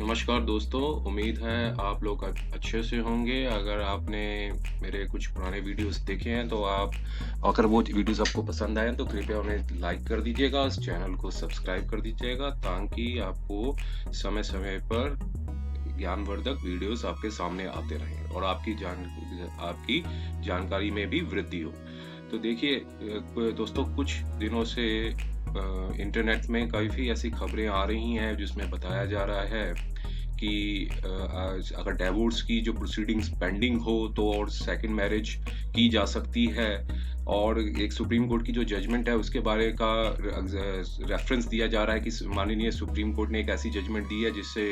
नमस्कार दोस्तों, उम्मीद है आप लोग अच्छे से होंगे। अगर आपने मेरे कुछ पुराने वीडियोस देखे हैं तो आप अगर वो वीडियोस आपको पसंद आए तो कृपया उन्हें लाइक कर दीजिएगा, इस चैनल को सब्सक्राइब कर दीजिएगा ताकि आपको समय-समय पर ज्ञानवर्धक वीडियोस आपके सामने आते रहें और आपकी जानकारी में भी वृद्धि हो। तो देखिए दोस्तों, कुछ दिनों से इंटरनेट में काफ़ी ऐसी खबरें आ रही हैं जिसमें बताया जा रहा है कि अगर डिवोर्स की जो प्रोसीडिंग्स पेंडिंग हो तो और सेकंड मैरिज की जा सकती है। और एक सुप्रीम कोर्ट की जो जजमेंट है उसके बारे का रेफरेंस दिया जा रहा है कि माननीय सुप्रीम कोर्ट ने एक ऐसी जजमेंट दी है जिससे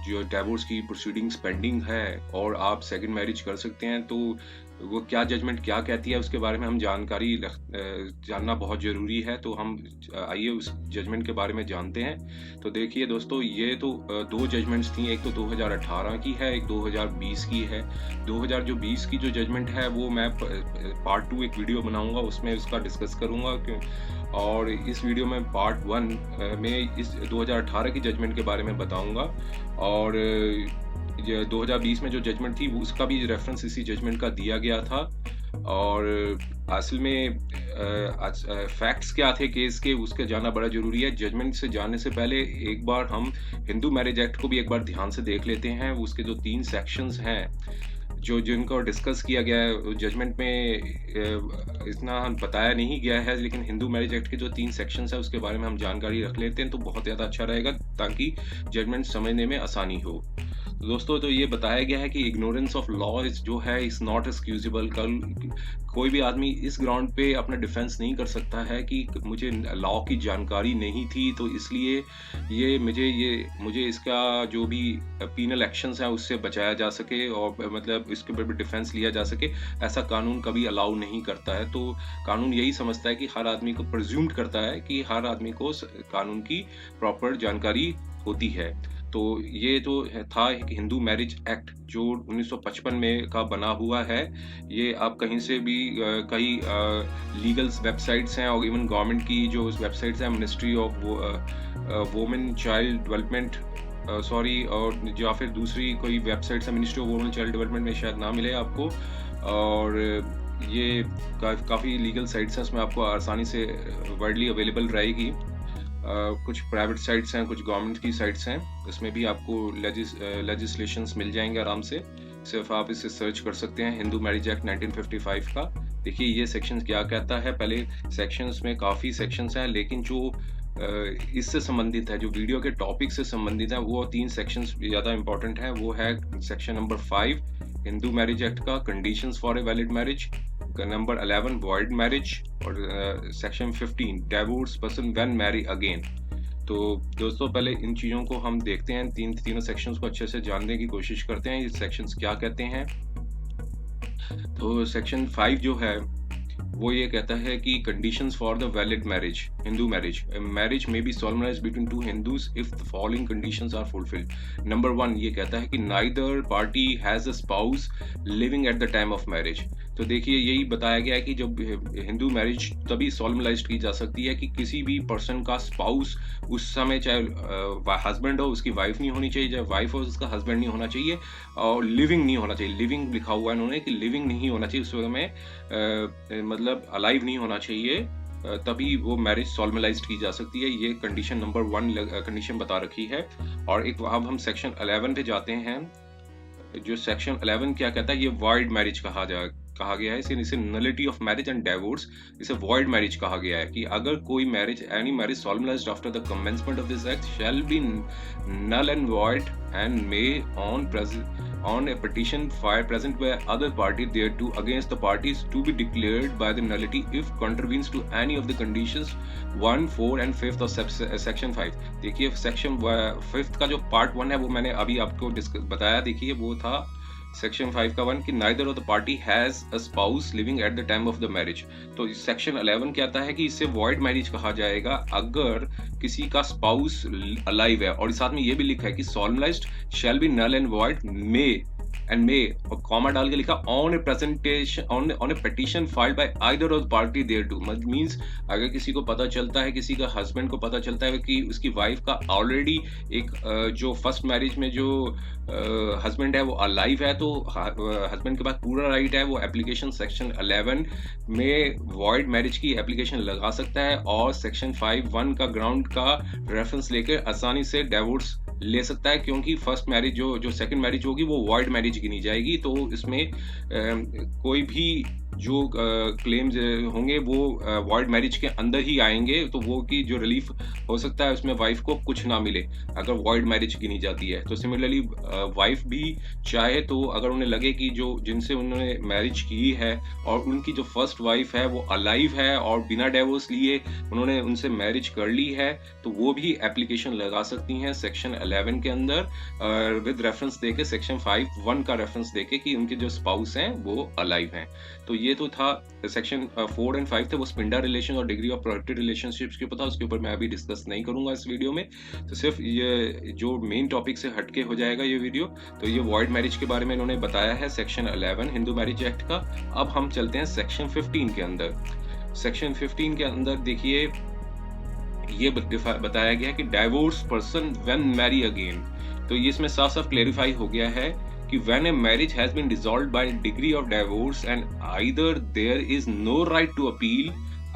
जो डिवोर्स की प्रोसीडिंग्स पेंडिंग है और आप सेकंड मैरिज कर सकते हैं। तो वो क्या जजमेंट क्या कहती है उसके बारे में हम जानना बहुत ज़रूरी है। तो हम आइए उस जजमेंट के बारे में जानते हैं। तो देखिए दोस्तों, ये तो 2 जजमेंट्स थी, एक तो 2018 की है, एक 2020 की है। 2020 की जो जजमेंट है वो मैं पार्ट 2 एक वीडियो बनाऊँगा, उसमें उसका डिस्कस करूँगा और इस वीडियो में पार्ट 1 में इस 2018 की जजमेंट के बारे में बताऊँगा। और ये 2020 में जो जजमेंट थी वो उसका भी रेफरेंस इसी जजमेंट का दिया गया था। और असल में फैक्ट्स क्या थे केस के उसके जानना बड़ा ज़रूरी है। जजमेंट से जानने से पहले एक बार हम हिंदू मैरिज एक्ट को भी एक बार ध्यान से देख लेते हैं। उसके जो 3 सेक्शंस हैं जिनको डिस्कस किया गया है जजमेंट में, इतना बताया नहीं गया है, लेकिन हिंदू मैरिज एक्ट के जो 3 सेक्शंस हैं उसके बारे में हम जानकारी रख लेते हैं तो बहुत ज़्यादा अच्छा रहेगा ताकि जजमेंट समझने में आसानी हो। तो दोस्तों, तो ये बताया गया है कि इग्नोरेंस ऑफ लॉ इज जो है इज नॉट एक्सक्यूजेबल। कल कोई भी आदमी इस ग्राउंड पे अपना डिफेंस नहीं कर सकता है कि मुझे लॉ की जानकारी नहीं थी तो इसलिए मुझे इसका जो भी पीनल एक्शंस हैं उससे बचाया जा सके और मतलब इसके ऊपर भी डिफेंस लिया जा सके, ऐसा कानून कभी अलाउ नहीं करता है। तो कानून यही समझता है कि हर आदमी को प्रिज्यूम्ड करता है कि हर आदमी को कानून की प्रॉपर जानकारी होती है। तो ये तो था एक हिंदू मैरिज एक्ट जो 1955 में का बना हुआ है। ये आप कहीं से भी कई लीगल वेबसाइट्स हैं और इवन गवर्नमेंट की जो वेबसाइट्स हैं, ministry of women child development sorry, और या फिर दूसरी कोई वेबसाइट्स है ministry of women child development में शायद ना मिले आपको। और ये काफ़ी लीगल साइट्स हैं, उसमें आपको आसानी से वाइडली अवेलेबल रहेगी। कुछ प्राइवेट साइट्स हैं, कुछ गवर्नमेंट की साइट्स हैं, इसमें भी आपको लेजिस्लेशंस मिल जाएंगे आराम से। सिर्फ आप इसे सर्च कर सकते हैं, हिंदू मैरिज एक्ट 1955 का। देखिए ये सेक्शन क्या कहता है। पहले सेक्शंस में काफ़ी सेक्शंस हैं, लेकिन जो इससे संबंधित है, जो वीडियो के टॉपिक से संबंधित है, वो 3 सेक्शंस ज़्यादा इंपॉर्टेंट है। वो है section number 5 Hindu Marriage Act का, conditions for a valid marriage, number 11 void marriage, और section 15 divorce person when marry again. तो दोस्तों, पहले इन चीज़ों को हम देखते हैं, तीनों सेक्शंस को अच्छे से जानने की कोशिश करते हैं। ये सेक्शंस क्या कहते हैं। तो सेक्शन 5 जो है वो ये कहता है कि conditions for the valid marriage, Hindu marriage, marriage may be solemnized between 2 Hindus if the following conditions are fulfilled. Number 1 ये कहता है कि neither party has a spouse living at the time of marriage. तो देखिए यही बताया गया है कि जब हिंदू मैरिज तभी solemnized की जा सकती है कि किसी भी पर्सन का स्पाउस उस समय, चाहे हस्बैंड हो उसकी वाइफ नहीं होनी चाहिए, चाहे वाइफ हो उसका हस्बैंड नहीं होना चाहिए, और लिविंग नहीं होना चाहिए। लिविंग लिखा हुआ है इन्होंने कि लिविंग नहीं होना चाहिए उस वक्त में, मतलब अलाइव नहीं होना चाहिए, तभी वो मैरिज solemnized की जा सकती है। ये कंडीशन नंबर 1 कंडीशन बता रखी है। और एक अब हम सेक्शन 11 पे जाते हैं। जो सेक्शन 11 क्या कहता है, ये वॉइड मैरिज कहा गया है। इसे nullity of marriage and divorce, इसे वॉइड मैरिज कहा गया है कि अगर कोई marriage, any marriage solemnized after the commencement of this act shall be null and void and may on a petition filed present by other party thereto against the parties to be declared by the nullity if contravenes to any of the conditions 1, 4 and 5th of section 5। देखिए section 5th का जो part 1 है वो मैंने अभी आपको बताया। देखिए वो था सेक्शन 5 का 1 कि neither of the party has a spouse living at the time of the marriage. तो सेक्शन 11 कहता है कि इससे वॉइड मैरिज कहा जाएगा अगर किसी का स्पाउस अलाइव है, और साथ में ये भी लिखा है कि solemnized shall be null and void may and may और कॉमा डाल के लिखा on a presentation on a petition filed by either of party thereto. Means अगर किसी को पता चलता है, किसी का हस्बैंड को पता चलता है कि उसकी वाइफ का ऑलरेडी एक जो फर्स्ट मैरिज में जो हस्बैंड है वो अलाइव है, तो हस्बैंड के पास पूरा राइट है, वो एप्लीकेशन सेक्शन 11 में वॉइड मैरिज की एप्लीकेशन लगा सकता है और सेक्शन 5(1) का ग्राउंड का रेफरेंस लेकर आसानी से डिवोर्स ले सकता है, क्योंकि फर्स्ट मैरिज जो सेकंड मैरिज होगी वो वॉइड मैरिज गिनी जाएगी। तो इसमें कोई भी जो क्लेम्स होंगे वो वॉइड मैरिज के अंदर ही आएंगे, तो वो की जो रिलीफ हो सकता है उसमें वाइफ को कुछ ना मिले अगर वॉइड मैरिज गिनी जाती है। तो सिमिलरली वाइफ भी चाहे तो अगर उन्हें लगे कि जो जिनसे उन्होंने मैरिज की है और उनकी जो फर्स्ट वाइफ है वो अलाइव है और बिना डिवोर्स लिए उन्होंने उनसे मैरिज कर ली है, तो वो भी एप्लीकेशन लगा सकती हैं सेक्शन 11 के अंदर विद रेफरेंस देके, सेक्शन 5(1) का रेफरेंस देके कि उनके जो स्पाउस हैं वो अलाइव हैं। तो ये तो था सेक्शन 4 एंड 5 थे, वो स्पिंडर रिलेशन और डिग्री ऑफ प्रोटेक्टेड रिलेशनशिप्स के ऊपर था, उसके ऊपर मैं अभी डिस्कस नहीं करूंगा इस वीडियो में। तो सिर्फ ये जो मेन टॉपिक से हटके हो जाएगा ये वीडियो। तो ये वॉइड मैरिज के बारे में इन्होंने बताया है सेक्शन 11 हिंदू मैरिज एक्ट का। अब हम चलते हैं सेक्शन 15 के अंदर। सेक्शन 15 के अंदर देखिए ये बताया गया है कि divorce person when marry again. तो ये इसमें साफ साफ क्लेरिफाई हो गया है कि when a marriage has been dissolved by degree of divorce and either there is no right to appeal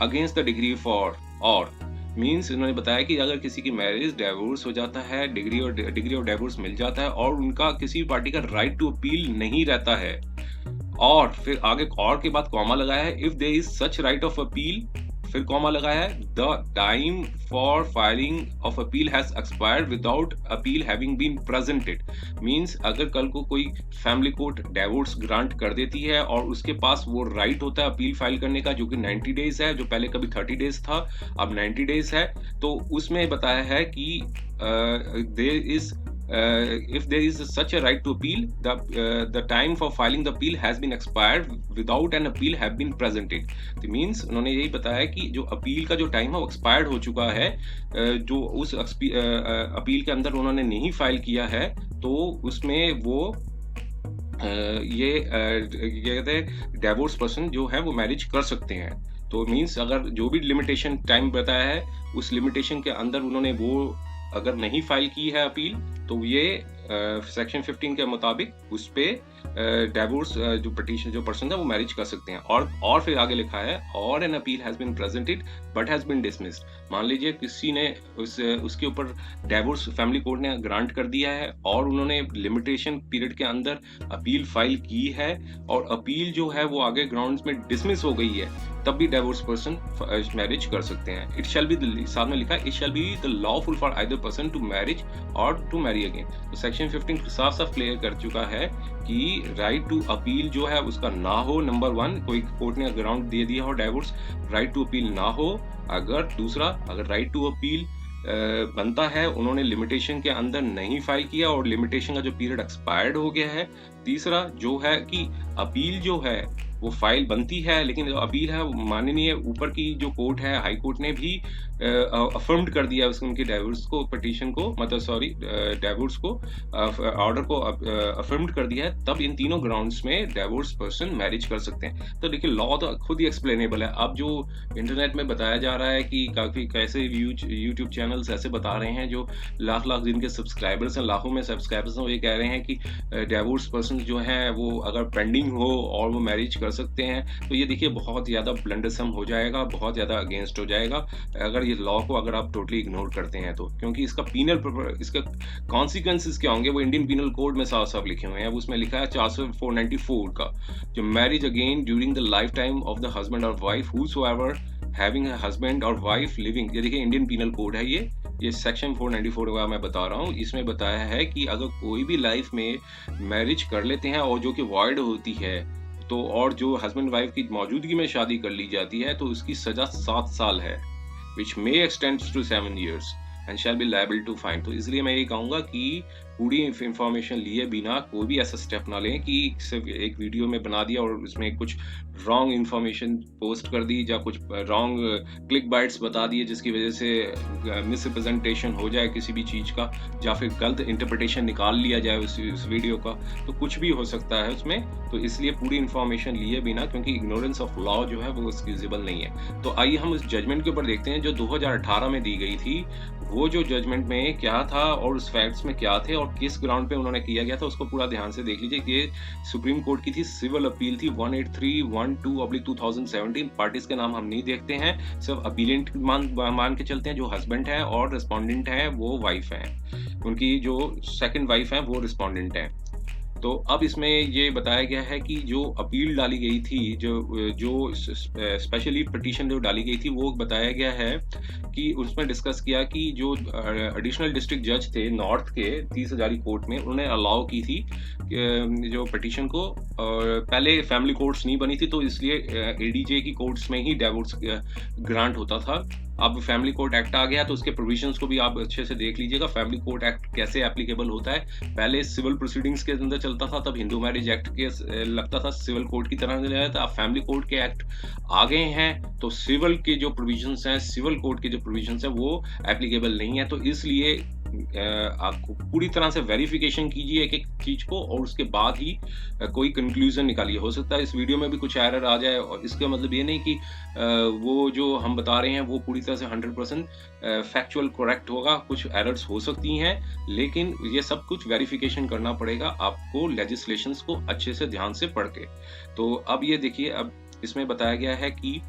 against the degree for or means इन्होंने बताया कि अगर किसी की मैरिज डाइवोर्स हो जाता है, डिग्री ऑफ डाइवोर्स मिल जाता है और उनका किसी पार्टी का राइट टू अपील नहीं रहता है, और फिर आगे और के बाद कॉमा लगाया है if there is such right of appeal, फिर कॉमा लगाया है the time for filing of appeal has expired without appeal having been presented. Means अगर कल को कोई फैमिली कोर्ट डिवोर्स ग्रांट कर देती है और उसके पास वो राइट होता है अपील फाइल करने का, जो कि 90 डेज है, जो पहले कभी 30 डेज था अब 90 डेज है, तो उसमें बताया है कि there is if there is such a right to appeal, the time for filing the appeal has been expired without an appeal have been presented। तो means उन्होंने यही बताया कि जो अपील का जो टाइम है वो एक्सपायर्ड हो चुका है, जो उस अपील के अंदर उन्होंने नहीं फाइल किया है, तो उसमें वो ये कहते हैं डिवोर्स पर्सन जो है वो मैरिज कर सकते हैं। तो मीन्स अगर जो भी लिमिटेशन टाइम बताया है उस लिमिटेशन के अंदर उन्होंने वो अगर नहीं फाइल की है अपील, तो ये सेक्शन 15 के मुताबिक उस पे डिवोर्स जो पिटीशन जो पर्सन है वो मैरिज कर सकते हैं। और फिर आगे लिखा है और an appeal has been presented but has been dismissed. मान लीजिए किसी ने उसके ऊपर डिवोर्स फैमिली कोर्ट ने ग्रांट कर दिया है और उन्होंने लिमिटेशन पीरियड के अंदर अपील फाइल की है और अपील जो है वो आगे ग्राउंड्स में डिसमिस हो गई है, तब भी डिवोर्स पर्सन मैरिज कर सकते हैं। इट शैल बी, साथ में लिखा है it shall be the lawful for either person to marriage और टू मैरी अगेन। तो सेक्शन 15 साफ साफ क्लियर कर चुका है कि राइट टू अपील जो है उसका ना हो, नंबर 1 कोई कोर्ट ने ग्राउंड दे दिया हो डिवोर्स, राइट टू अपील ना हो। अगर दूसरा अगर राइट टू अपील बनता है, उन्होंने लिमिटेशन के अंदर नहीं फाइल किया और लिमिटेशन का जो पीरियड एक्सपायर्ड हो गया है। तीसरा जो है कि अपील जो है वो फाइल बनती है, लेकिन जो अपील है माननीय ऊपर की जो कोर्ट है हाई कोर्ट ने भी अफर्म्ड कर दिया उनके डिवोर्स को, पिटीशन को, मतलब सॉरी डिवोर्स को ऑर्डर को अफर्म्ड कर दिया है, तब इन तीनों ग्राउंड्स में डिवोर्स पर्सन मैरिज कर सकते हैं। तो देखिए लॉ तो खुद ही एक्सप्लेनेबल है। अब जो इंटरनेट में बताया जा रहा है कि काफी कैसे यूट्यूब चैनल्स ऐसे बता रहे हैं जो लाख जिनके सब्सक्राइबर्स हैं, लाखों में सब्सक्राइबर्स हैं, वो ये कह रहे हैं कि डिवोर्स पर्सन जो है वो अगर पेंडिंग हो और वो मैरिज कर सकते हैं, तो ये देखिए बहुत ज्यादा ब्लंडरसम हो जाएगा, बहुत ज्यादा अगेंस्ट हो जाएगा अगर ये लॉ को अगर आप टोटली इग्नोर करते हैं तो, क्योंकि इसका कॉन्सिक्वेंसेस क्या होंगे वो इंडियन पीनल कोड में साफ साफ लिखे हुए हैं। अब उसमें लिखा है 494 का जो marriage again during the lifetime of the husband और wife whosoever having a husband और वाइफ लिविंग। ये देखिए इंडियन पीनल कोड है, ये सेक्शन 494 का मैं बता रहा हूँ। इसमें बताया है कि अगर कोई भी लाइफ में मैरिज कर लेते हैं और जो कि वॉइड होती है, तो और जो हस्बैंड वाइफ की मौजूदगी में शादी कर ली जाती है, तो उसकी सजा 7 साल है, which may extend to 7 years। And shall be liable to fine. तो इसलिए मैं ये कहूँगा कि पूरी इंफॉर्मेशन लिए बिना कोई भी ऐसा स्टेप ना लें कि सिर्फ एक वीडियो में बना दिया और उसमें कुछ रॉन्ग इंफॉर्मेशन पोस्ट कर दी या कुछ रॉन्ग क्लिक बाइट्स बता दिए जिसकी वजह से मिसरिप्रेजेंटेशन हो जाए किसी भी चीज़ का, या फिर गलत इंटरप्रिटेशन निकाल लिया जाए उस वीडियो का। तो कुछ भी हो सकता है उसमें, तो इसलिए पूरी इंफॉर्मेशन लिए बिना, क्योंकि इग्नोरेंस ऑफ लॉ जो है वो एक्सक्यूजेबल नहीं है। तो आइए हम उस जजमेंट के ऊपर देखते हैं जो 2018 में दी गई थी। वो जो जजमेंट में क्या था और उस फैक्ट्स में क्या थे और किस ग्राउंड पे उन्होंने किया गया था, उसको पूरा ध्यान से देख लीजिए। ये सुप्रीम कोर्ट की थी, सिविल अपील थी 18312/2017। पार्टीज के नाम हम नहीं देखते हैं, सिर्फ अपीलेंट मान के चलते हैं। जो हस्बैंड है और रिस्पोंडेंट है वो वाइफ है, उनकी जो सेकंड वाइफ है वो रिस्पोंडेंट है। तो अब इसमें ये बताया गया है कि जो अपील डाली गई थी, जो स्पेशली पिटीशन जो डाली गई थी, वो बताया गया है कि उसमें डिस्कस किया कि जो एडिशनल डिस्ट्रिक्ट जज थे नॉर्थ के 30 हजारी कोर्ट में, उन्होंने अलाउ की थी जो पिटीशन को। और पहले फैमिली कोर्ट्स नहीं बनी थी, तो इसलिए एडीजे की कोर्ट्स में ही डिवोर्स ग्रांट होता था। अब फैमिली कोर्ट एक्ट आ गया तो उसके प्रोविजंस को भी आप अच्छे से देख लीजिएगा। फैमिली कोर्ट एक्ट कैसे एप्लीकेबल होता है, पहले सिविल प्रोसीडिंग्स के अंदर चलता था, तब हिंदू मैरिज एक्ट के लगता था सिविल कोर्ट की तरह चला जाता। अब फैमिली कोर्ट के एक्ट आ गए हैं तो सिविल के जो प्रोविजंस हैं, सिविल कोर्ट के जो प्रोविजंस हैं वो एप्लीकेबल नहीं है। तो इसलिए आपको पूरी तरह से वेरिफिकेशन कीजिए एक एक चीज को और उसके बाद ही कोई कंक्लूजन निकालिए। हो सकता है इस वीडियो में भी कुछ एरर आ जाए, और इसका मतलब ये नहीं कि वो जो हम बता रहे हैं वो पूरी तरह से 100% फैक्चुअल करेक्ट होगा। कुछ एरर्स हो सकती हैं, लेकिन ये सब कुछ वेरिफिकेशन करना पड़ेगा आपको लेजिस्लेशंस को अच्छे से ध्यान से पढ़ के। तो अब ये देखिए, अब इसमें बताया गया है कि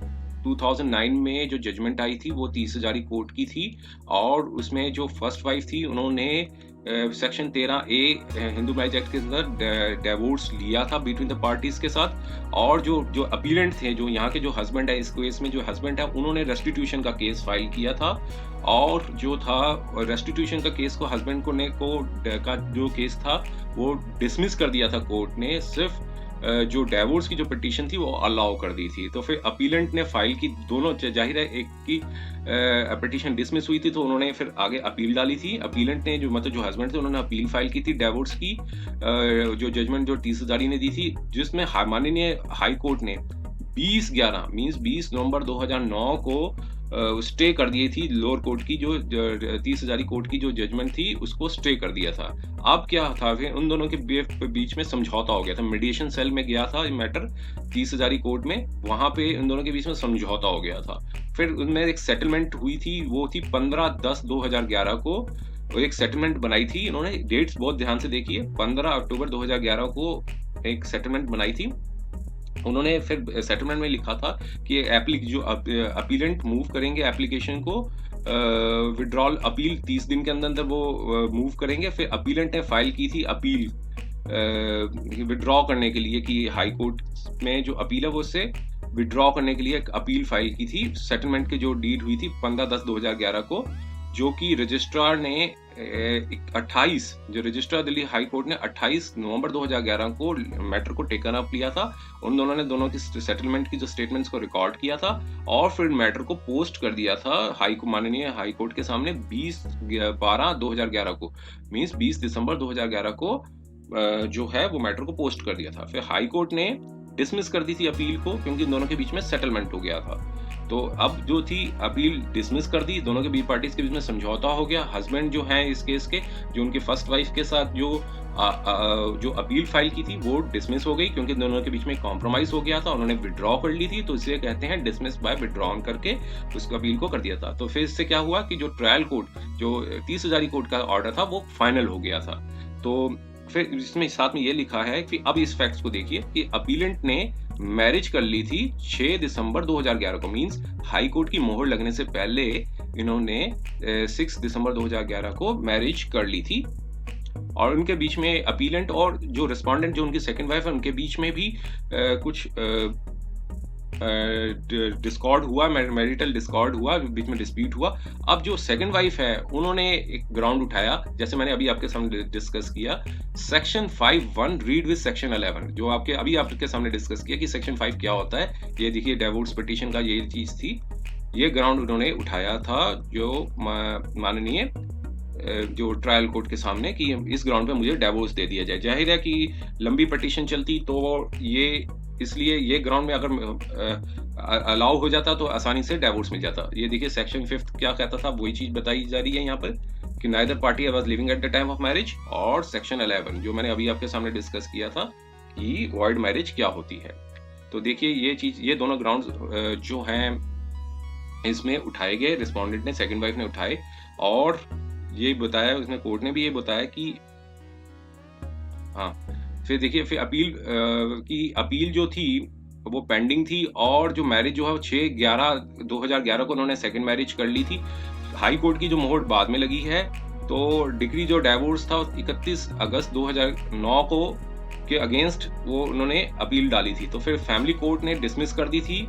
2009 में जो जजमेंट आई थी वो 30 हजारी कोर्ट की थी, और उसमें जो फर्स्ट वाइफ थी उन्होंने section 13A Hindu Marriage act के अंदर डिवोर्स लिया था बिटवीन द पार्टीज के साथ। और जो अपीलेंट थे, जो यहाँ के जो हस्बैंड है, इस केस में जो हस्बैंड है, उन्होंने रेस्टिट्यूशन का केस फाइल किया था। और जो था रेस्टिट्यूशन का केस को हस्बैंड का जो केस था वो डिसमिस कर दिया था कोर्ट ने, सिर्फ जो डिवोर्स की जो पिटीशन थी वो अलाउ कर दी थी। तो फिर अपीलेंट ने फाइल की, दोनों जाहिर है, एक की पिटीशन डिसमिस हुई थी तो उन्होंने फिर आगे अपील डाली थी। अपीलेंट ने जो हस्बैंड थे उन्होंने अपील फाइल की थी डिवोर्स की, जो जजमेंट जो 30 हजारी ने दी थी, जिसमें माननीय हाई कोर्ट ने 20 नवंबर 2009 को स्टे कर दी थी। लोअर कोर्ट की जो 30 हजारी कोर्ट की जो जजमेंट थी उसको स्टे कर दिया था। अब क्या था, फिर उन दोनों के बीच में समझौता हो गया था। मीडिएशन सेल में गया था मैटर 30 हजारी कोर्ट में, वहां पे उन दोनों के बीच में समझौता हो गया था। फिर उनमें एक सेटलमेंट हुई थी, वो थी 15/10/2011 को। वो एक सेटलमेंट बनाई थी इन्होंने, डेट्स बहुत ध्यान से देखिए, 15 अक्टूबर 2011 को एक सेटलमेंट बनाई थी उन्होंने। फिर सेटलमेंट में लिखा था कि जो अपीलेंट मूव करेंगे एप्लीकेशन को, विड्रॉल अपील 30 दिन के अंदर वो मूव करेंगे। फिर अपीलेंट ने फाइल की थी अपील विड्रॉ करने के लिए, कि हाई कोर्ट में जो अपील है वो उससे विड्रॉ करने के लिए एक अपील फाइल की थी। सेटलमेंट की जो डीड हुई थी 15/10/2011 को, जो कि रजिस्ट्रार ने 28 जो रजिस्ट्रार दिल्ली हाई कोर्ट ने 28 नवंबर 2011 को मैटर को टेकन अप लिया था। उन दोनों ने दोनों की सेटलमेंट की जो स्टेटमेंट्स को रिकॉर्ड किया था और फिर मैटर को पोस्ट कर दिया था माननीय हाई कोर्ट के सामने 20/12/2011 को, मींस 20 दिसंबर 2011 को जो है वो मैटर को पोस्ट कर दिया था। फिर हाई कोर्ट ने डिसमिस कर दी थी अपील को, क्योंकि इन दोनों के बीच में सेटलमेंट हो गया था। तो अब जो थी अपील डिसमिस कर दी, दोनों के बीच पार्टीज के बीच में समझौता हो गया। हस्बैंड जो है इस केस के, जो उनके फर्स्ट वाइफ के साथ जो अपील फाइल की थी वो डिसमिस हो गई, क्योंकि दोनों के बीच में कॉम्प्रोमाइज हो गया था, उन्होंने विड्रॉ कर ली थी। तो इसलिए कहते हैं डिसमिस बाय विड्रॉन करके उस अपील को कर दिया था। तो फिर इससे क्या हुआ कि जो ट्रायल कोर्ट, जो 30 हजारी कोर्ट का ऑर्डर था वो फाइनल हो गया था। तो फिर इसमें साथ में ये लिखा है कि अब इस फैक्ट्स को देखिए कि अपीलेंट ने मैरिज कर ली थी 6 दिसंबर 2011 को, मींस हाई कोर्ट की मोहर लगने से पहले इन्होंने 6 दिसंबर 2011 को मैरिज कर ली थी। और उनके बीच में अपीलेंट और जो रिस्पोंडेंट जो उनकी सेकंड वाइफ है उनके बीच में भी कुछ डिस्कॉर्ड हुआ, मैरिटल डिस्कॉर्ड हुआ, बीच में डिस्प्यूट हुआ। अब जो सेकंड वाइफ है उन्होंने एक ग्राउंड उठाया, जैसे मैंने अभी आपके सामने डिस्कस किया, सेक्शन 5(1) रीड विद सेक्शन 11, जो अभी आपके सामने डिस्कस किया कि सेक्शन 5 क्या होता है। ये देखिए डिवोर्स पिटीशन का ये चीज थी, ये ग्राउंड उन्होंने उठाया था जो माननीय जो ट्रायल कोर्ट के सामने कि इस ग्राउंड पे मुझे डिवोर्स दे दिया जाए। जाहिर है कि लंबी पिटीशन चलती तो ये इसलिए ये ग्राउंड में अगर अलाउ हो जाता तो आसानी से डिवोर्स मिल जाता। ये देखिए सेक्शन 5 क्या कहता था, वही चीज बताई जा रही है यहाँ पर कि neither party was living at the time of marriage, और सेक्शन 11 जो मैंने अभी आपके सामने डिस्कस किया था कि वॉइड मैरिज क्या होती है। तो देखिए ये चीज, ये दोनों ग्राउंड जो हैं इसमें उठाए गए, रिस्पोंडेंट ने, सेकंड वाइफ ने उठाए, और ये बताया उसने, कोर्ट ने भी ये बताया कि हाँ, फिर देखिए फिर अपील की अपील जो थी वो पेंडिंग थी, और जो मैरिज जो है वो 6/11/2011 को उन्होंने सेकंड मैरिज कर ली थी। हाई कोर्ट की जो मोहर बाद में लगी है, तो डिग्री जो डिवोर्स था 31 अगस्त 2009 को के अगेंस्ट वो उन्होंने अपील डाली थी। तो फिर फैमिली कोर्ट ने डिसमिस कर दी थी।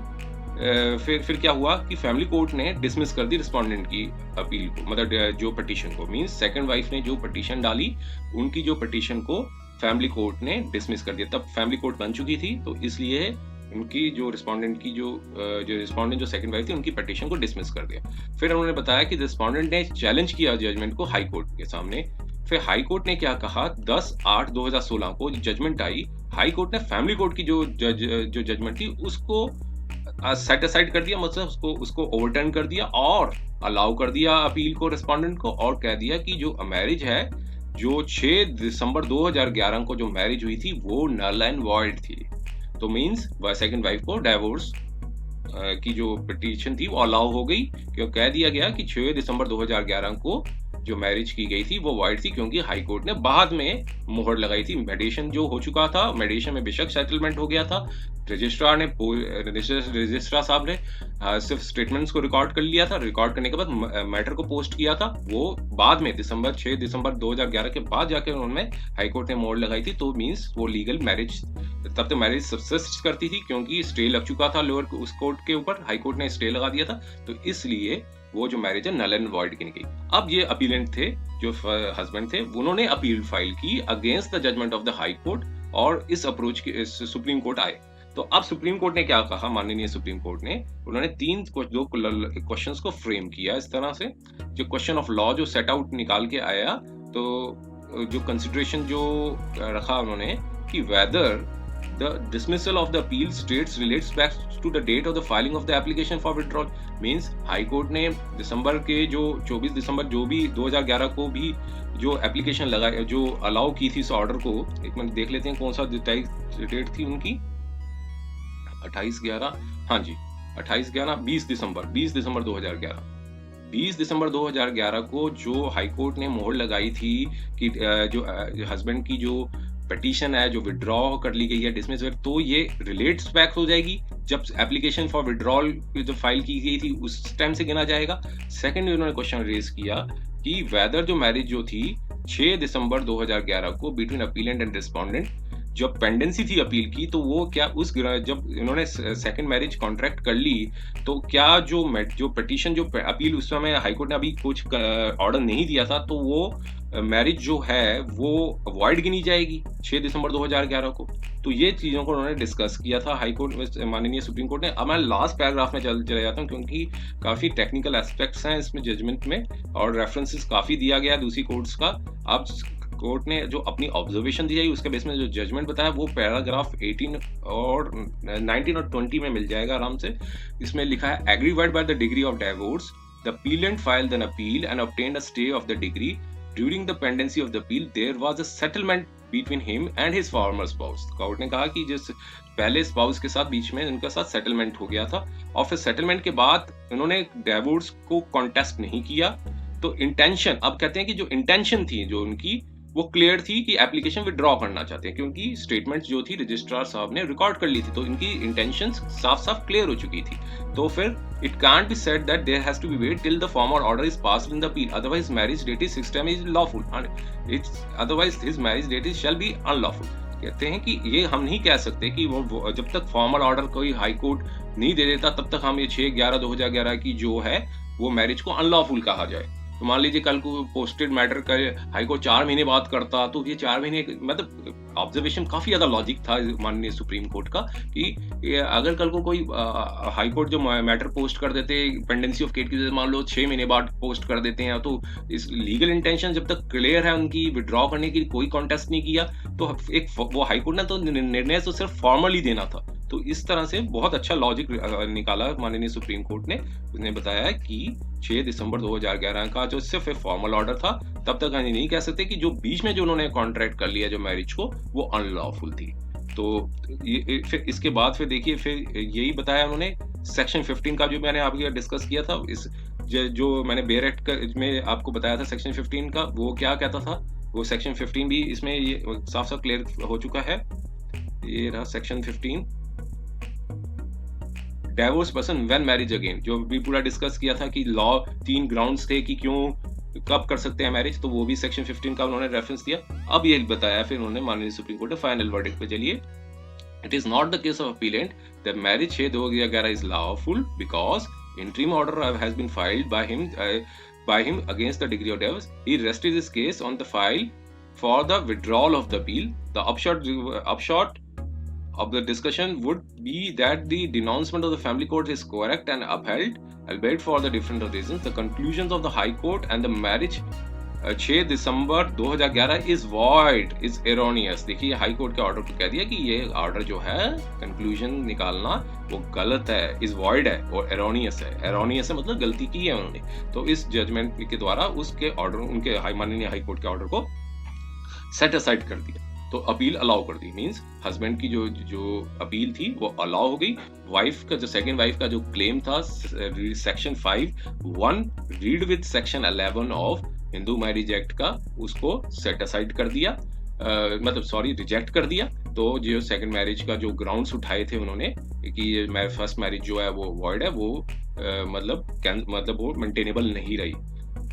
फिर क्या हुआ कि फैमिली कोर्ट ने डिसमिस कर दी रिस्पोंडेंट की अपील को, मतलब जो पिटीशन को, मींस सेकंड वाइफ ने जो पिटीशन डाली उनकी जो पिटीशन को फैमिली कोर्ट ने डिसमिस कर दिया। तब फैमिली कोर्ट बन चुकी थी, तो इसलिए उनकी जो रिस्पोंडेंट की जो रिस्पोंडेंट जो सेकंड वाइफ थी उनकी पिटीशन को डिसमिस कर दिया। फिर उन्होंने बताया कि रिस्पोंडेंट ने चैलेंज किया जजमेंट को हाई कोर्ट के सामने। फिर हाई कोर्ट ने क्या कहा, 10/8/2016 को जजमेंट आई, हाई कोर्ट ने फैमिली कोर्ट की जो जजमेंट थी उसको सेट असाइड कर दिया, मतलब उसको ओवरटर्न कर दिया और अलाउ कर दिया अपील को रिस्पोंडेंट को, और कह दिया कि जो मैरिज है, जो 6 दिसंबर 2011 को जो मैरिज हुई थी वो नल एंड वॉइड थी। तो मींस सेकंड वाइफ को डिवोर्स की जो पिटीशन थी वो अलाउ हो गई, क्योंकि कह दिया गया कि 6 दिसंबर 2011 को जो मैरिज की गई थी वो वॉइड थी, क्योंकि हाई कोर्ट ने बाद में मोहर लगाई थी। मेडिएशन जो हो चुका था, मेडिएशन में बेशक सेटलमेंट हो गया था, रजिस्ट्रार साहब ने सिर्फ स्टेटमेंट्स को रिकॉर्ड कर लिया था, रिकॉर्ड करने के बाद मैटर को पोस्ट किया था, वो बाद में 6 दिसंबर 2011 के बाद जाकर उन्होंने हाई कोर्ट ने मोहर लगाई थी। तो मींस वो लीगल मैरिज, तब तक मैरिज सब्सिस्ट करती थी, क्योंकि स्टे लग चुका था लोअर उस कोर्ट के ऊपर, हाई कोर्ट ने स्टे लगा दिया था, तो इसलिए वो जो मैरिज है नल एंड वॉइड गिनी गई। अब ये अपीलेंट थे, जो हस्बैंड थे, उन्होंने अपील फाइल की against the judgment of the high court, और इस अप्रोच के सुप्रीम कोर्ट आए। तो अब सुप्रीम कोर्ट ने क्या कहा, माननीय सुप्रीम कोर्ट ने, उन्होंने दो क्वेश्चंस को फ्रेम किया इस तरह से। जो क्वेश्चन ऑफ लॉ जो सेट आउट निकाल के आया, तो जो कंसिडरेशन जो रखा उन्होंने कि weather the dismissal of the appeal states relates back to the date of the filing of the application for withdrawal, means high court ने दिसंबर के जो 24 दिसंबर जो भी 2011 को भी जो एप्लीकेशन लगाई, जो अलाउ की थी इस ऑर्डर को, एक मिनट देख लेते हैं कौन सा डेट थी उनकी, 28/11, हाँ जी 28/11, 20 दिसंबर 2011। 20 दिसंबर 2011 को जो हाई कोर्ट ने मोहर लगाई थी कि जो हस्बैंड की जो पिटीशन है जो विड्रॉ कर ली गई है, डिसमिस, तो ये रिलेट्स बैक हो जाएगी जब एप्लीकेशन फॉर विड्रॉल जो फाइल की गई थी उस टाइम से गिना जाएगा। सेकंड उन्होंने क्वेश्चन रेज किया कि वेदर जो मैरिज जो थी 6 दिसंबर 2011 को बिटवीन अपीलेंट एंड रिस्पोंडेंट, जब पेंडेंसी थी अपील की, तो वो क्या उस जब इन्होंने सेकंड मैरिज कॉन्ट्रैक्ट कर ली, तो क्या जो पिटीशन जो अपील उस समय हाईकोर्ट ने अभी कुछ ऑर्डर नहीं दिया था, तो वो मैरिज जो है वो वॉइड गिनी जाएगी 6 दिसंबर 2011 को। तो ये चीजों को उन्होंने डिस्कस किया था हाई कोर्ट में, माननीय सुप्रीम कोर्ट ने। अब मैं लास्ट पैराग्राफ में चले जाता हूँ, क्योंकि काफी टेक्निकल एस्पेक्ट्स हैं इसमें जजमेंट में, और रेफरेंसेस काफी दिया गया दूसरी कोर्ट्स का। अब कोर्ट ने जो अपनी ऑब्जर्वेशन दी है उसके बेस में जो जजमेंट बताया वो पैराग्राफ 18 और 19 और 20 में मिल जाएगा आराम से। इसमें लिखा है, aggrieved by the decree of divorce the appellant filed an appeal and obtained a stay of the decree during the pendency of the appeal there was a settlement between him and his former spouse. Court ने कहा कि जिस पहले spouse के साथ बीच में उनका साथ सेटलमेंट हो गया था, और फिर सेटलमेंट के बाद उन्होंने डिवोर्स को कॉन्टेस्ट नहीं किया। तो इंटेंशन, अब कहते हैं कि जो इंटेंशन थी जो उनकी वो क्लियर थी कि एप्लीकेशन विड्रॉ करना चाहते हैं, क्योंकि स्टेटमेंट जो थी रजिस्ट्रार साहब ने रिकॉर्ड कर ली थी, तो इनकी इंटेंशंस साफ साफ क्लियर हो चुकी थी। तो फिर it can't be said that there has to be wait till the former order is passed in the appeal, otherwise marriage date is system is lawful, otherwise his marriage date is shall be unlawful. कहते हैं कि ये हम नहीं कह सकते कि वो जब तक फॉर्मल ऑर्डर कोई हाई कोर्ट नहीं दे देता तब तक हम ये 6/11/2011 की जो है वो मैरिज को अनलॉफुल कहा जाए। तो मान लीजिए कल को पोस्टेड मैटर का हाई कोर्ट 4 महीने बाद करता, तो ये 4 महीने मतलब ऑब्जर्वेशन काफ़ी ज़्यादा लॉजिक था माननीय सुप्रीम कोर्ट का कि ये अगर कल को कोई हाई कोर्ट जो मैटर पोस्ट कर देते, पेंडेंसी ऑफ केस की मान लो 6 महीने बाद पोस्ट कर देते हैं, तो इस लीगल इंटेंशन जब तक क्लियर है उनकी, विथड्रॉ करने की कोई कॉन्टेस्ट नहीं किया, तो एक वो हाई कोर्ट ने तो निर्णय तो सिर्फ फॉर्मली देना था। तो इस तरह से बहुत अच्छा लॉजिक निकाला माननीय सुप्रीम कोर्ट ने। उसने बताया कि 6 दिसंबर 2011 का जो सिर्फ एक फॉर्मल ऑर्डर था, तब तक हम ये नहीं कह सकते कि जो बीच में जो उन्होंने कॉन्ट्रैक्ट कर लिया जो मैरिज को, वो अनलॉफुल थी। तो ये फिर इसके बाद फिर देखिए फिर यही बताया उन्होंने सेक्शन 15 का जो मैंने आपके डिस्कस किया था, इस जो मैंने बेयर एक्ट में आपको बताया था सेक्शन 15 का, वो क्या कहता था, वो सेक्शन 15 भी इसमें ये साफ साफ क्लियर हो चुका है। ये रहा section 15, divorce person when marriage again, जो भी पूरा डिस्कस किया था कि लॉ 3 ग्राउंड्स थे कि क्यों कब कर सकते हैं मैरिज, तो वो भी सेक्शन 15 का उन्होंने रेफरेंस दिया। अब ये बताया फिर उन्होंने माननीय सुप्रीम कोर्ट ने फाइनल वर्डिक्ट पे चलिए। It is not the case of appellate that marriage 6 2011 is lawful because interim order has been filed by him against the degree of divorce. He rested his case on the file for the withdrawal of the appeal. The upshot of the discussion would be that the denouncement of the family court is correct and upheld, albeit for the different reasons. The conclusions of the High Court and the marriage 6 December 2011 is void, is erroneous. देखिए high court के order को कह दिया कि ये order जो है conclusion निकालना वो गलत है, is void है और erroneous है। erroneous है मतलब गलती की है उन्होंने। तो इस जजमेंट के द्वारा उसके ऑर्डर, उनके माननीय हाई कोर्ट के ऑर्डर को सेट असाइड कर दिया, तो अपील अलाउ कर दी। मींस हस्बैंड की जो अपील थी वो अलाउ हो गई। वाइफ का जो सेकंड वाइफ का जो क्लेम था section 5(1) read with section 11 of Hindu Marriage Act का, उसको सेट असाइड कर दिया, मतलब सॉरी रिजेक्ट कर दिया। तो जो सेकंड मैरिज का जो ग्राउंड्स उठाए थे उन्होंने कि ये फर्स्ट मैरिज जो है वो वॉइड है, वो मतलब वो मेंटेनेबल नहीं रही।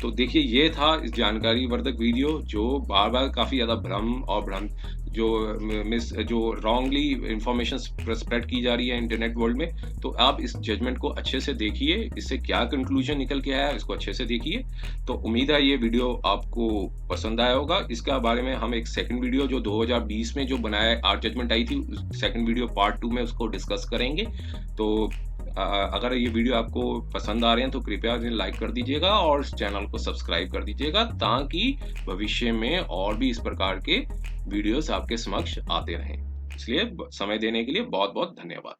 तो देखिए ये था इस जानकारी वर्धक वीडियो जो बार बार काफ़ी ज़्यादा भ्रम और जो रॉन्गली इंफॉर्मेशन स्प्रेड की जा रही है इंटरनेट वर्ल्ड में। तो आप इस जजमेंट को अच्छे से देखिए, इससे क्या कंक्लूजन निकल के आया इसको अच्छे से देखिए। तो उम्मीद है ये वीडियो आपको पसंद आया होगा। इसके बारे में हम एक सेकंड वीडियो जो 2020 में जो बनाया आज जजमेंट आई थी, सेकंड वीडियो पार्ट 2 में उसको डिस्कस करेंगे। तो अगर ये वीडियो आपको पसंद आ रहे हैं तो कृपया लाइक कर दीजिएगा और इस चैनल को सब्सक्राइब कर दीजिएगा, ताकि भविष्य में और भी इस प्रकार के वीडियोस आपके समक्ष आते रहें। इसलिए समय देने के लिए बहुत बहुत धन्यवाद।